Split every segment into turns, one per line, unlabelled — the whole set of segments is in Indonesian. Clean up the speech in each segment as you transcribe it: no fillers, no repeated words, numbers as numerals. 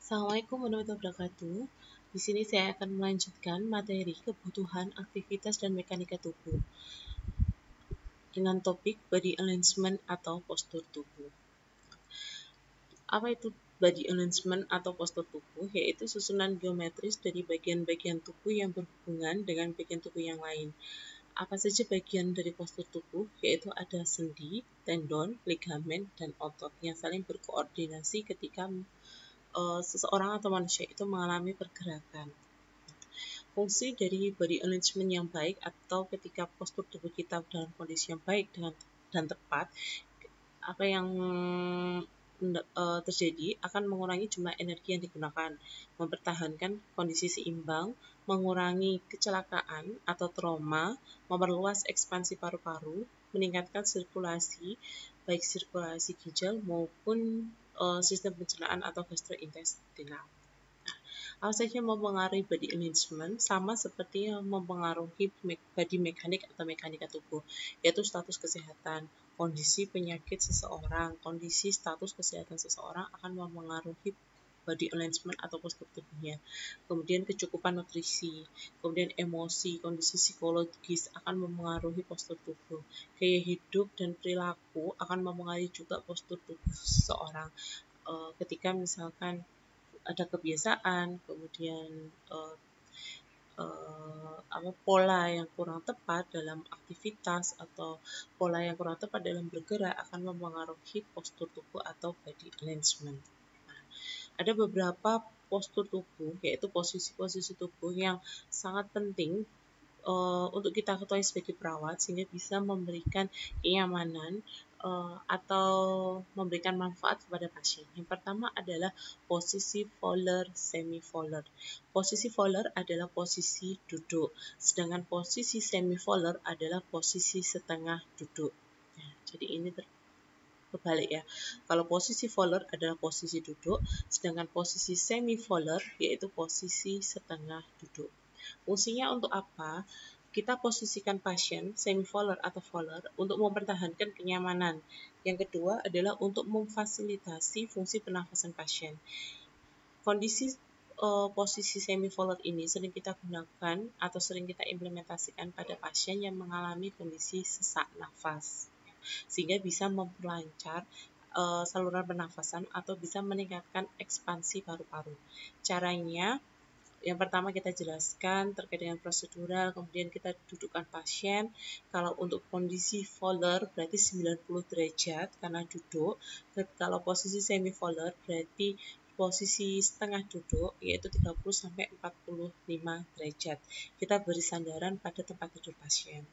Assalamualaikum warahmatullahi wabarakatuh. Di sini saya akan melanjutkan materi kebutuhan, aktivitas, dan mekanika tubuh dengan topik body alignment atau postur tubuh. Apa itu body alignment atau postur tubuh? Yaitu susunan geometris dari bagian-bagian tubuh yang berhubungan dengan bagian tubuh yang lain. Apa saja bagian dari postur tubuh? Yaitu ada sendi, tendon, ligamen, dan otot yang saling berkoordinasi ketika seseorang atau manusia itu mengalami pergerakan. Fungsi dari body alignment yang baik atau ketika postur tubuh kita dalam kondisi yang baik dan tepat, apa yang terjadi akan mengurangi jumlah energi yang digunakan, mempertahankan kondisi seimbang, mengurangi kecelakaan atau trauma, memperluas ekspansi paru-paru, meningkatkan sirkulasi, baik sirkulasi ginjal maupun sistem pencernaan atau gastrointestinal. Apa saja mempengaruhi body alignment sama seperti yang mempengaruhi body mekanik atau mekanika tubuh, yaitu status kesehatan, kondisi penyakit seseorang, kondisi status kesehatan seseorang akan mempengaruhi body alignment atau postur tubuhnya. Kemudian kecukupan nutrisi, kemudian emosi, kondisi psikologis akan mempengaruhi postur tubuh. Gaya hidup dan perilaku akan mempengaruhi juga postur tubuh seseorang. Ketika misalkan ada kebiasaan, kemudian pola yang kurang tepat dalam aktivitas atau pola yang kurang tepat dalam bergerak akan mempengaruhi postur tubuh atau body alignment. Nah, ada beberapa postur tubuh, yaitu posisi-posisi tubuh yang sangat penting untuk kita ketahui sebagai perawat sehingga bisa memberikan kenyamanan atau memberikan manfaat kepada pasien. Yang pertama adalah posisi volar semi-volar. Posisi volar adalah posisi duduk, sedangkan posisi semi-volar adalah posisi setengah duduk. Nah, jadi ini berbalik ya. Kalau posisi volar adalah posisi duduk, sedangkan posisi semi-volar yaitu posisi setengah duduk. Fungsinya untuk apa? Kita posisikan pasien semi-volar atau volar untuk mempertahankan kenyamanan. Yang kedua adalah untuk memfasilitasi fungsi pernafasan pasien. Kondisi posisi semi-volar ini sering kita gunakan atau sering kita implementasikan pada pasien yang mengalami kondisi sesak nafas, sehingga bisa memperlancar saluran pernafasan atau bisa meningkatkan ekspansi paru-paru. Caranya, yang pertama kita jelaskan terkait dengan prosedural, kemudian kita dudukkan pasien. Kalau untuk kondisi volar berarti 90 derajat karena duduk. Kalau posisi semi volar berarti posisi setengah duduk yaitu 30-45 derajat. Kita beri sandaran pada tempat tidur pasien.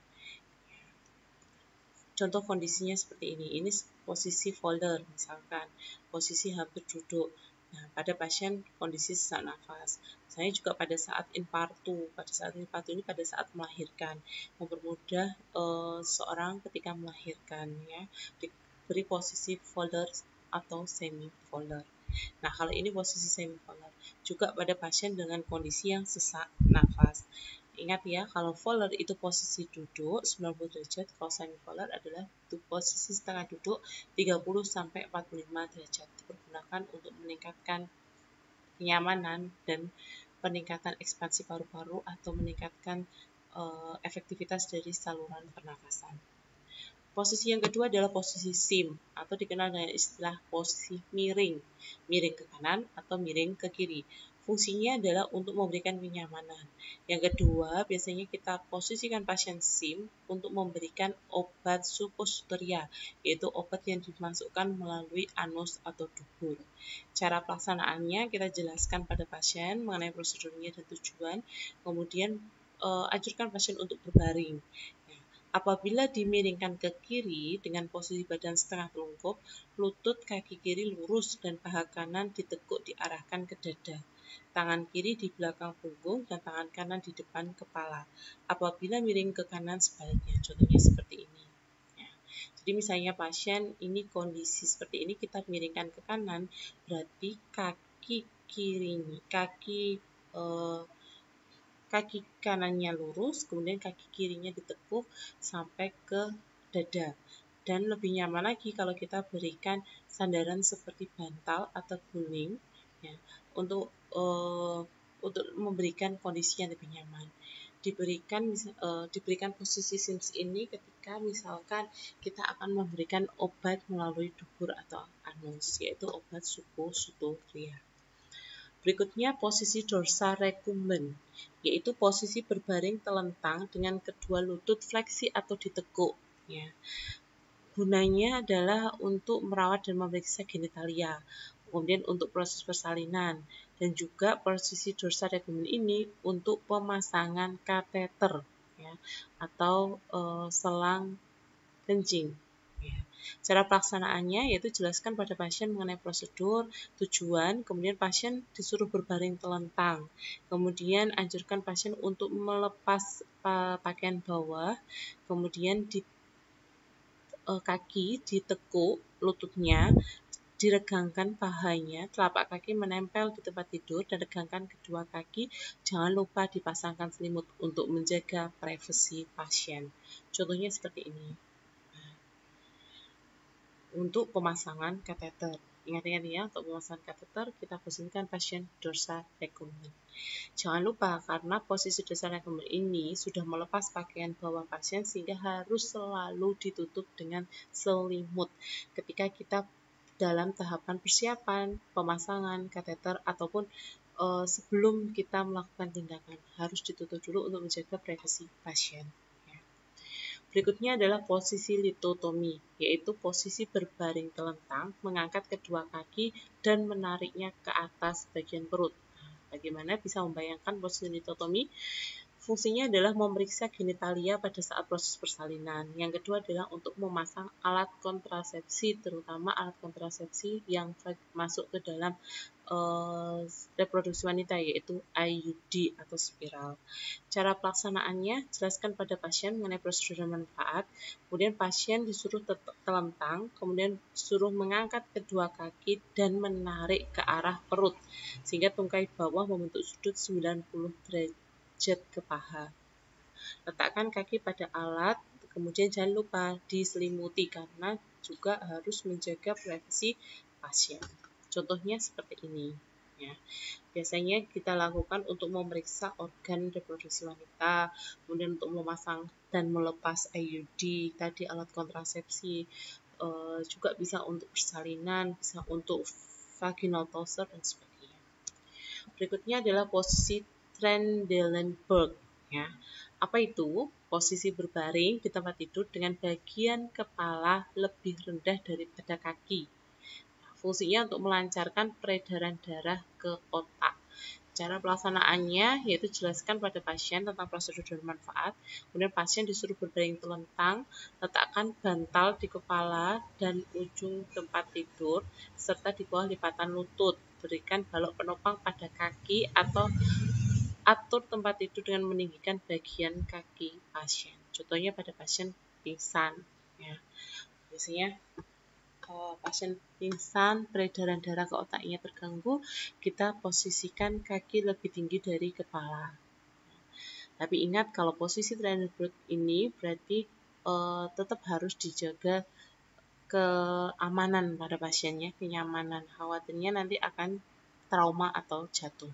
Contoh kondisinya seperti ini. Ini posisi volar misalkan, posisi hampir duduk. Nah, pada pasien kondisi sesak nafas. Misalnya juga pada saat infartu. Pada saat infartu ini pada saat melahirkan, mempermudah seorang ketika melahirkan ya. Diberi posisi volar atau semi volar. Nah, kalau ini posisi semi volar. Juga pada pasien dengan kondisi yang sesak nafas. Ingat ya, kalau volar itu posisi duduk 90 derajat, kalau semi volar adalah posisi setengah duduk 30-45 derajat. Dipergunakan untuk meningkatkan kenyamanan dan peningkatan ekspansi paru-paru atau meningkatkan efektivitas dari saluran pernafasan. Posisi yang kedua adalah posisi SIM atau dikenal dengan istilah posisi miring, miring ke kanan atau miring ke kiri. Fungsinya adalah untuk memberikan kenyamanan. Yang kedua, biasanya kita posisikan pasien SIM untuk memberikan obat suppositoria, yaitu obat yang dimasukkan melalui anus atau dubur. Cara pelaksanaannya kita jelaskan pada pasien mengenai prosedurnya dan tujuan, kemudian anjurkan pasien untuk berbaring. Apabila dimiringkan ke kiri dengan posisi badan setengah telungkup, lutut kaki kiri lurus dan paha kanan ditekuk diarahkan ke dada. Tangan kiri di belakang punggung dan tangan kanan di depan kepala. Apabila miring ke kanan sebaliknya, contohnya seperti ini. Ya. Jadi misalnya pasien ini kondisi seperti ini, kita miringkan ke kanan, berarti kaki kirinya, kaki kanannya lurus, kemudian kaki kirinya ditekuk sampai ke dada. Dan lebih nyaman lagi kalau kita berikan sandaran seperti bantal atau guling Ya, untuk memberikan kondisi yang lebih nyaman. Diberikan posisi SIMS ini ketika misalkan kita akan memberikan obat melalui dubur atau anus, yaitu obat suppositoria. Berikutnya posisi dorsal recumbent, yaitu posisi berbaring telentang dengan kedua lutut fleksi atau ditekuk. Ya. Gunanya adalah untuk merawat dan memeriksa genitalia, kemudian untuk proses persalinan, dan juga posisi dorsal recumbent ini untuk pemasangan kateter, ya, atau selang kencing. Ya. Cara pelaksanaannya yaitu jelaskan pada pasien mengenai prosedur, tujuan, kemudian pasien disuruh berbaring telentang. Kemudian anjurkan pasien untuk melepas pakaian bawah, kemudian di kaki ditekuk lututnya, diregangkan pahanya, telapak kaki menempel di tempat tidur, dan regangkan kedua kaki. Jangan lupa dipasangkan selimut untuk menjaga privasi pasien. Contohnya seperti ini. Untuk pemasangan kateter, ingat-ingat ya, untuk pemasangan kateter kita posisikan pasien dorsal recumbent. Jangan lupa karena posisi dorsal recumbent ini sudah melepas pakaian bawah pasien sehingga harus selalu ditutup dengan selimut ketika kita dalam tahapan persiapan pemasangan kateter ataupun sebelum kita melakukan tindakan, harus ditutup dulu untuk menjaga privasi pasien. Berikutnya adalah posisi litotomi, yaitu posisi berbaring telentang, mengangkat kedua kaki dan menariknya ke atas bagian perut. Bagaimana bisa membayangkan posisi litotomi? Fungsinya adalah memeriksa genitalia pada saat proses persalinan. Yang kedua adalah untuk memasang alat kontrasepsi, terutama alat kontrasepsi yang masuk ke dalam reproduksi wanita, yaitu IUD atau spiral. Cara pelaksanaannya, jelaskan pada pasien mengenai prosedur dan manfaat, kemudian pasien disuruh telentang, kemudian disuruh mengangkat kedua kaki dan menarik ke arah perut, sehingga tungkai bawah membentuk sudut 90 derajat ke paha. Letakkan kaki pada alat, kemudian jangan lupa diselimuti karena juga harus menjaga privasi pasien. Contohnya seperti ini. Ya. Biasanya kita lakukan untuk memeriksa organ reproduksi wanita, kemudian untuk memasang dan melepas IUD, tadi alat kontrasepsi, juga bisa untuk persalinan, bisa untuk vaginal tosser dan sebagainya. Berikutnya adalah posisi Trendelenburg. Ya. Apa itu? Posisi berbaring di tempat tidur dengan bagian kepala lebih rendah daripada kaki. Fungsinya untuk melancarkan peredaran darah ke otak. Cara pelaksanaannya yaitu jelaskan pada pasien tentang prosedur dan manfaat, kemudian pasien disuruh berbaring telentang, letakkan bantal di kepala dan ujung tempat tidur, serta di bawah lipatan lutut. Berikan balok penopang pada kaki atau atur tempat tidur dengan meninggikan bagian kaki pasien. Contohnya pada pasien pingsan. Ya. Biasanya pasien pingsan, peredaran darah ke otaknya terganggu, kita posisikan kaki lebih tinggi dari kepala. Tapi ingat kalau posisi Trendelenburg ini berarti tetap harus dijaga keamanan pada pasiennya, kenyamanan. Khawatirnya nanti akan trauma atau jatuh.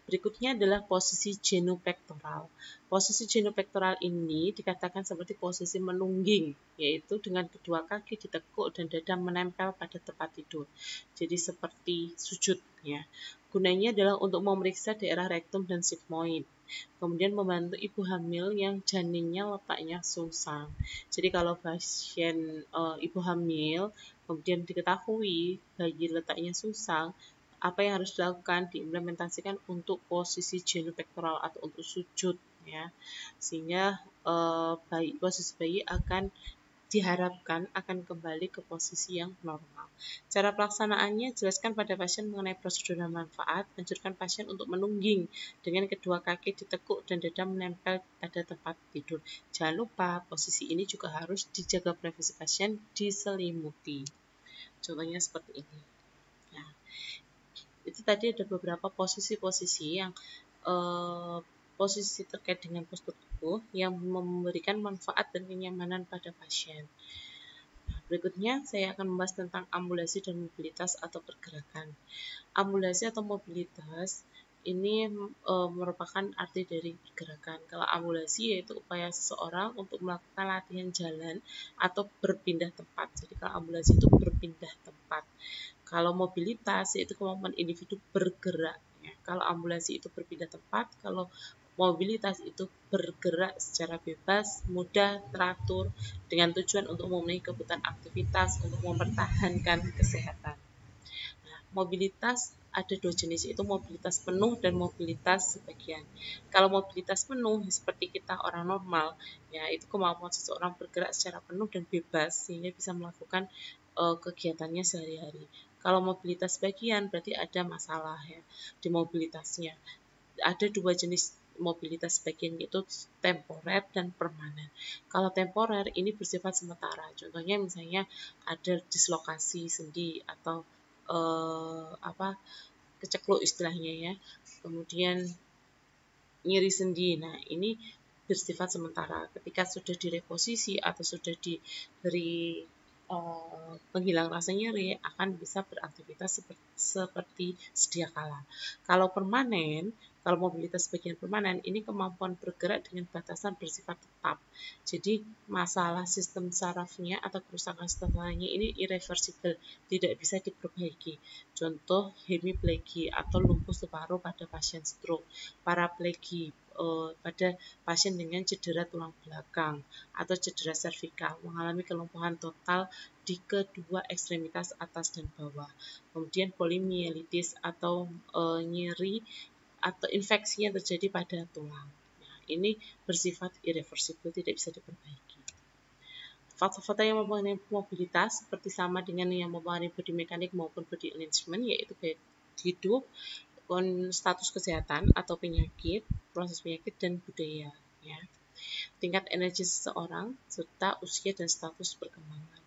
Berikutnya adalah posisi genupectoral. Posisi genupectoral ini dikatakan seperti posisi menungging, yaitu dengan kedua kaki ditekuk dan dada menempel pada tempat tidur. Jadi seperti sujud. Ya. Gunanya adalah untuk memeriksa daerah rektum dan sigmoid. Kemudian membantu ibu hamil yang janinnya letaknya sungsang. Jadi kalau pasien ibu hamil kemudian diketahui bayi letaknya sungsang, apa yang harus dilakukan, diimplementasikan untuk posisi genupectoral atau untuk sujud, ya, sehingga posisi bayi akan diharapkan akan kembali ke posisi yang normal. Cara pelaksanaannya, jelaskan pada pasien mengenai prosedur dan manfaat, anjurkan pasien untuk menungging dengan kedua kaki ditekuk dan dada menempel pada tempat tidur. Jangan lupa posisi ini juga harus dijaga privasi pasien, diselimuti. Contohnya seperti ini. Nah, itu tadi ada beberapa posisi-posisi yang posisi terkait dengan postur tubuh yang memberikan manfaat dan kenyamanan pada pasien. Berikutnya saya akan membahas tentang ambulasi dan mobilitas atau pergerakan. Ambulasi atau mobilitas ini merupakan arti dari pergerakan. Kalau ambulasi yaitu upaya seseorang untuk melakukan latihan jalan atau berpindah tempat. Jadi kalau ambulasi itu berpindah tempat. Kalau mobilitas yaitu kemampuan individu bergerak. Ya. Kalau ambulasi itu berpindah tempat, kalau mobilitas itu bergerak secara bebas, mudah, teratur, dengan tujuan untuk memenuhi kebutuhan aktivitas untuk mempertahankan kesehatan. Mobilitas ada dua jenis, yaitu mobilitas penuh dan mobilitas sebagian. Kalau mobilitas penuh seperti kita orang normal, ya itu kemampuan seseorang bergerak secara penuh dan bebas sehingga bisa melakukan kegiatannya sehari-hari. Kalau mobilitas sebagian berarti ada masalah ya di mobilitasnya. Ada dua jenis mobilitas sebagian, yaitu temporer dan permanen. Kalau temporer ini bersifat sementara. Contohnya misalnya ada dislokasi sendi atau kecekluk istilahnya ya, kemudian nyeri sendi. Nah ini bersifat sementara. Ketika sudah direposisi atau sudah diberi penghilang rasa nyeri, akan bisa beraktivitas seperti sedia kala. Kalau permanen, kalau mobilitas bagian permanen, ini kemampuan bergerak dengan batasan bersifat tetap. Jadi masalah sistem sarafnya atau kerusakan sistem sarafnya ini irreversible, tidak bisa diperbaiki. Contoh hemiplegia atau lumpuh separuh pada pasien stroke, paraplegia pada pasien dengan cedera tulang belakang atau cedera servikal, mengalami kelumpuhan total di kedua ekstremitas atas dan bawah. Kemudian polimielitis atau nyeri atau infeksi yang terjadi pada tulang. Nah, ini bersifat irreversible, tidak bisa diperbaiki. Faktor-faktor yang mempengaruhi mobilitas seperti sama dengan yang mempengaruhi body mekanik maupun body alignment, yaitu gaya hidup, status kesehatan atau penyakit, proses penyakit, dan budaya. Ya. Tingkat energi seseorang, serta usia dan status perkembangan.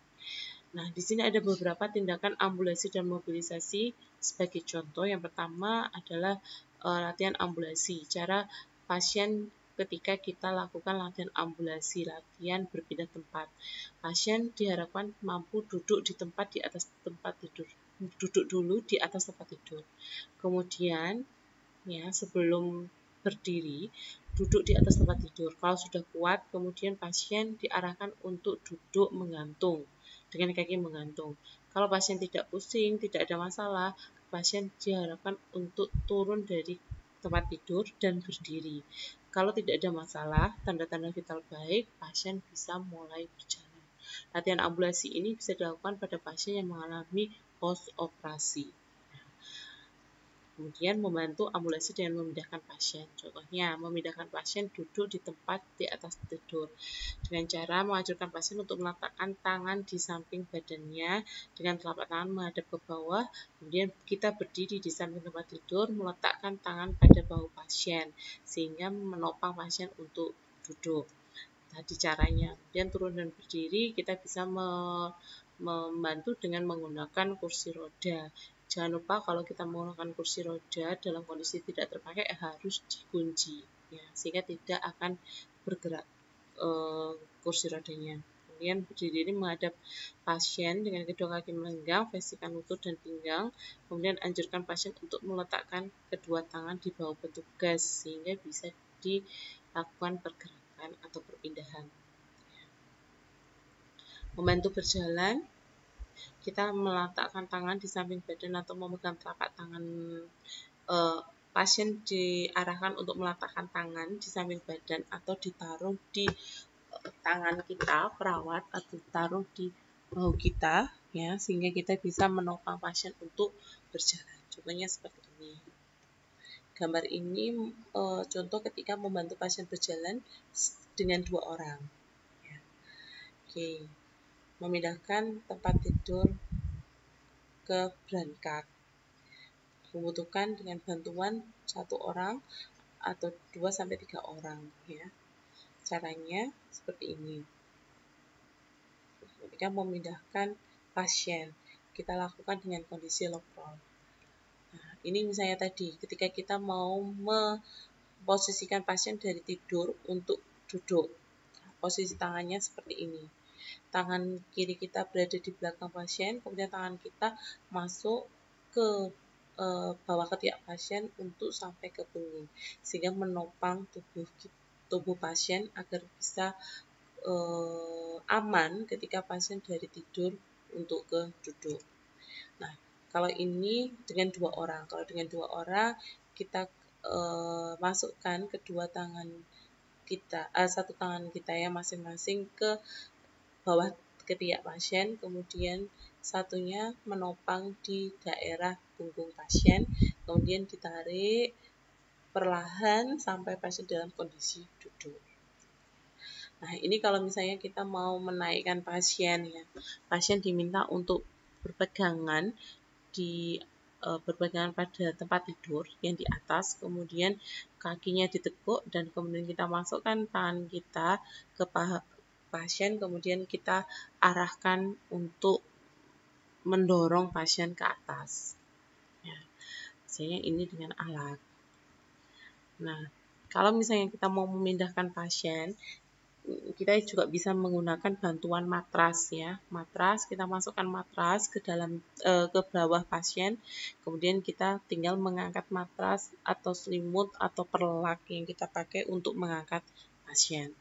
Nah, di sini ada beberapa tindakan ambulasi dan mobilisasi sebagai contoh. Yang pertama adalah latihan ambulasi. Cara pasien ketika kita lakukan latihan ambulasi, latihan berpindah tempat. Pasien diharapkan mampu duduk di tempat di atas tempat tidur. Duduk dulu di atas tempat tidur. Kemudian ya sebelum berdiri duduk di atas tempat tidur. Kalau sudah kuat, kemudian pasien diarahkan untuk duduk menggantung dengan kaki menggantung. Kalau pasien tidak pusing, tidak ada masalah, pasien diharapkan untuk turun dari tempat tidur dan berdiri. Kalau tidak ada masalah, tanda-tanda vital baik, pasien bisa mulai berjalan. Latihan ambulasi ini bisa dilakukan pada pasien yang mengalami post operasi. Kemudian membantu ambulasi dengan memindahkan pasien. Contohnya, memindahkan pasien duduk di tempat di atas tidur. Dengan cara mengajurkan pasien untuk meletakkan tangan di samping badannya dengan telapak tangan menghadap ke bawah. Kemudian kita berdiri di samping tempat tidur, meletakkan tangan pada bahu pasien sehingga menopang pasien untuk duduk. Tadi caranya. Kemudian turun dan berdiri, kita bisa membantu dengan menggunakan kursi roda. Jangan lupa kalau kita menggunakan kursi roda dalam kondisi tidak terpakai harus dikunci ya, sehingga tidak akan bergerak kursi rodanya. Kemudian berdiri menghadap pasien dengan kedua kaki melenggang, flexingkan lutut dan pinggang. Kemudian anjurkan pasien untuk meletakkan kedua tangan di bawah petugas sehingga bisa dilakukan pergerakan atau perpindahan. Membantu berjalan, kita meletakkan tangan di samping badan atau memegang telapak tangan. Pasien diarahkan untuk meletakkan tangan di samping badan atau ditaruh di tangan kita, perawat, atau ditaruh di bahu kita ya, sehingga kita bisa menopang pasien untuk berjalan. Contohnya seperti ini. Gambar ini contoh ketika membantu pasien berjalan dengan 2 orang. Ya. Oke. Memindahkan tempat tidur ke berangkat. Membutuhkan dengan bantuan 1 orang atau 2-3 orang ya. Caranya seperti ini. Ketika memindahkan pasien, kita lakukan dengan kondisi lock roll. Nah, ini misalnya tadi ketika kita mau memposisikan pasien dari tidur untuk duduk. Posisi tangannya seperti ini. tangan kiri kita berada di belakang pasien, kemudian tangan kita masuk ke bawah ketiak pasien untuk sampai ke punggung, sehingga menopang tubuh pasien agar bisa aman ketika pasien dari tidur untuk ke duduk. Nah, kalau ini dengan 2 orang, kalau dengan 2 orang kita masukkan kedua tangan kita, satu tangan kita ya masing-masing ke bawah ketiak pasien, kemudian satunya menopang di daerah punggung pasien, kemudian ditarik perlahan sampai pasien dalam kondisi duduk. Nah, ini kalau misalnya kita mau menaikkan pasien ya, pasien diminta untuk berpegangan pada tempat tidur yang di atas, kemudian kakinya ditekuk dan kemudian kita masukkan tangan kita ke paha pasien, kemudian kita arahkan untuk mendorong pasien ke atas. Ya, misalnya ini dengan alat. Nah, kalau misalnya kita mau memindahkan pasien, kita juga bisa menggunakan bantuan matras ya. Matras, kita masukkan matras ke dalam ke bawah pasien, kemudian kita tinggal mengangkat matras atau selimut atau perlak yang kita pakai untuk mengangkat pasien.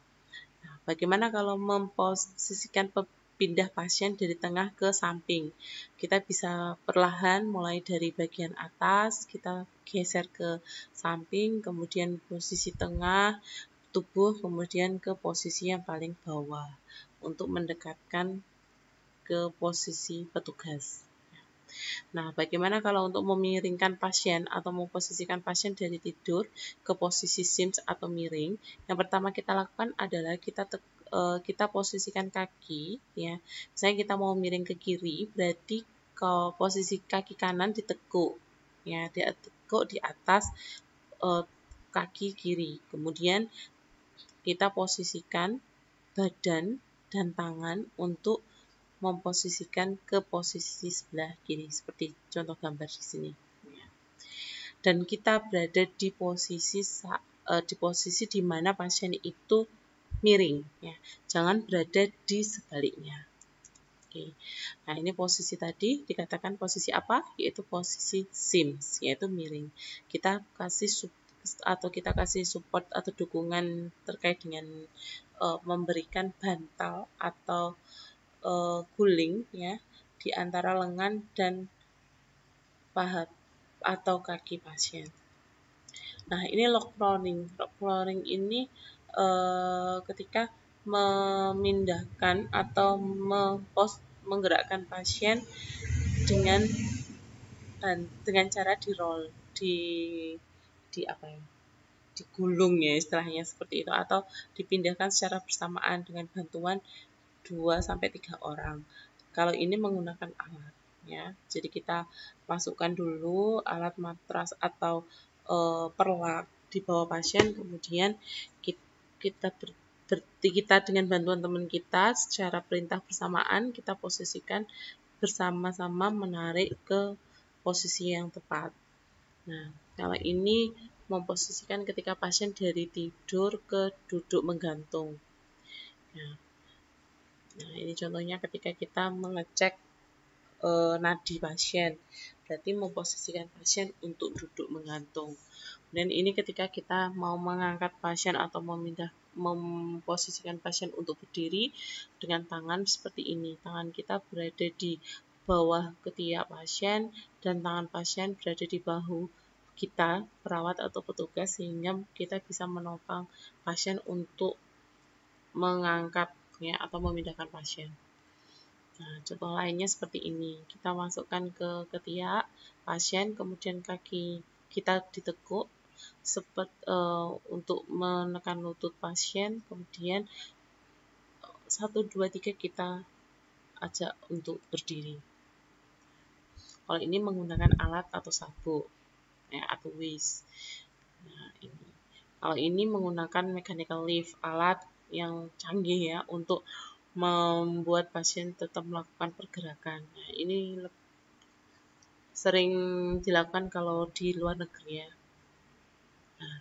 Nah, bagaimana kalau memposisikan pindah pasien dari tengah ke samping? Kita bisa perlahan mulai dari bagian atas, kita geser ke samping, kemudian posisi tengah tubuh, kemudian ke posisi yang paling bawah untuk mendekatkan ke posisi petugas. Nah, bagaimana kalau untuk memiringkan pasien atau memposisikan pasien dari tidur ke posisi SIMS atau miring? Yang pertama kita lakukan adalah kita posisikan kaki ya. Misalnya kita mau miring ke kiri, berarti ke posisi kaki kanan ditekuk ya, ditekuk di atas kaki kiri. Kemudian kita posisikan badan dan tangan untuk memposisikan ke posisi sebelah kiri seperti contoh gambar di sini. Dan kita berada di posisi di mana pasien itu miring ya. Jangan berada di sebaliknya. Oke. Nah, ini posisi tadi dikatakan posisi apa? Yaitu posisi SIMS, yaitu miring. Kita kasih support atau dukungan terkait dengan memberikan bantal atau guling ya di antara lengan dan paha atau kaki pasien. Nah, ini lock flooring. Lock flooring ini ketika memindahkan atau menggerakkan pasien dengan cara digulung ya istilahnya seperti itu, atau dipindahkan secara bersamaan dengan bantuan 2-3 orang. Kalau ini menggunakan alat ya. Jadi kita masukkan dulu alat matras atau perlak di bawah pasien, kemudian kita dengan bantuan teman kita secara perintah bersamaan kita posisikan bersama-sama menarik ke posisi yang tepat. Nah, kalau ini memposisikan ketika pasien dari tidur ke duduk menggantung. Nah, ini contohnya ketika kita mengecek nadi pasien, berarti memposisikan pasien untuk duduk menggantung. Dan ini ketika kita mau mengangkat pasien atau memposisikan pasien untuk berdiri dengan tangan seperti ini. Tangan kita berada di bawah ketiak pasien dan tangan pasien berada di bahu kita, perawat atau petugas, sehingga kita bisa menopang pasien untuk mengangkat ya, atau memindahkan pasien. Nah, contoh lainnya seperti ini. Kita masukkan ke ketiak pasien, kemudian kaki kita ditekuk untuk menekan lutut pasien, kemudian 1, 2, 3 kita ajak untuk berdiri. Kalau ini menggunakan alat atau sabuk ya, atau whisk. Nah, ini. Kalau ini menggunakan mechanical lift, alat yang canggih ya untuk membuat pasien tetap melakukan pergerakan. Nah, ini sering dilakukan kalau di luar negeri ya. Nah,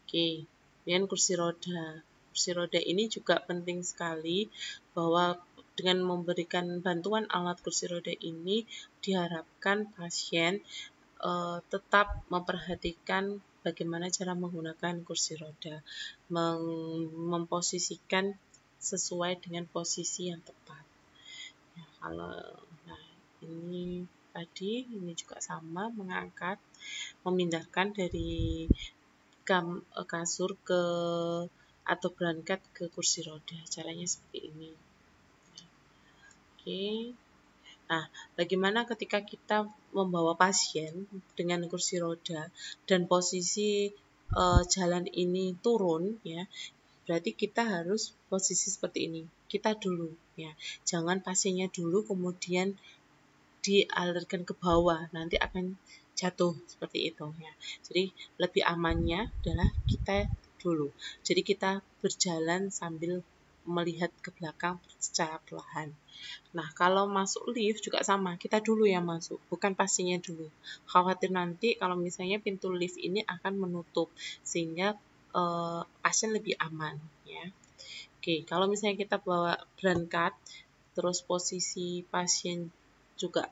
oke. Kemudian kursi roda. Kursi roda ini juga penting sekali bahwa dengan memberikan bantuan alat kursi roda ini diharapkan pasien tetap memperhatikan bagaimana cara menggunakan kursi roda, memposisikan sesuai dengan posisi yang tepat. Ya, nah ini tadi ini juga sama, mengangkat, memindahkan dari kasur ke atau berangkat ke kursi roda. Caranya seperti ini. Oke. Nah, bagaimana ketika kita membawa pasien dengan kursi roda dan posisi jalan ini turun, ya, berarti kita harus posisi seperti ini. Kita dulu, ya, jangan pasiennya dulu kemudian dialirkan ke bawah, nanti akan jatuh seperti itu, ya. Jadi lebih amannya adalah kita dulu. Jadi kita berjalan sambil melihat ke belakang secara perlahan. Nah, kalau masuk lift juga sama, kita dulu yang masuk, bukan pasiennya dulu. Khawatir nanti kalau misalnya pintu lift ini akan menutup, sehingga pasien lebih aman, ya. Oke, kalau misalnya kita bawa berangkat, terus posisi pasien juga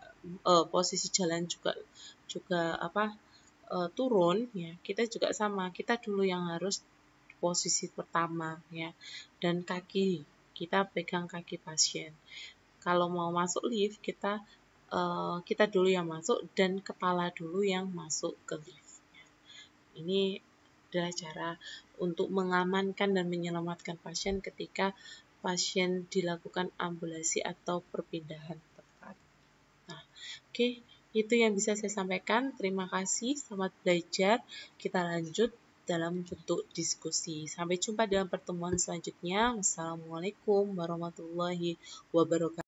posisi jalan juga turun, ya, kita juga sama, kita dulu yang harus posisi pertama, ya, dan kaki kita pegang kaki pasien. Kalau mau masuk lift, kita dulu yang masuk dan kepala dulu yang masuk ke lift. Ini adalah cara untuk mengamankan dan menyelamatkan pasien ketika pasien dilakukan ambulasi atau perpindahan tempat. Nah, oke, itu yang bisa saya sampaikan. Terima kasih, selamat belajar. Kita lanjut dalam bentuk diskusi. Sampai jumpa dalam pertemuan selanjutnya. Wassalamualaikum warahmatullahi wabarakatuh.